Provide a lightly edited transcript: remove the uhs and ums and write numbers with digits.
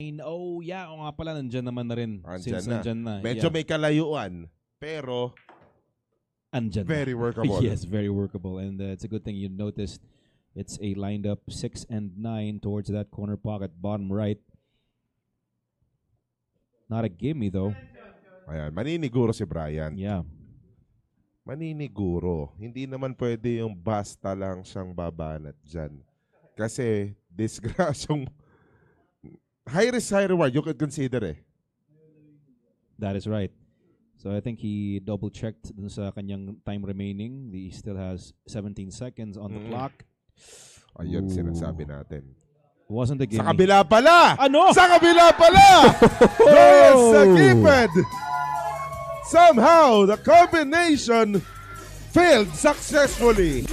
Oh, yeah. O nga pala, nandyan naman na rin. Andyan Since na. nandyan na. Medyo yeah. may kalayuan, pero Andyan very na. workable. Yes, very workable. And it's a good thing you noticed it's a lined up 6 and 9 towards that corner pocket, bottom right. Not a gimme, though. Ayan, maniniguro si Brian. Yeah. Maniniguro. Hindi naman pwede yung basta lang siyang babanat dyan. Kasi, disgrasyong high risk, high reward, you could consider eh. That is right. So I think he double-checked dun sa kanyang time remaining. He still has 17 seconds on the clock. Ayun, Ooh. sinasabi natin. Wasn't a gimme. Sa kabila pala! Ano? Sa kabila pala! Joel sa keypad! Somehow, the combination failed successfully.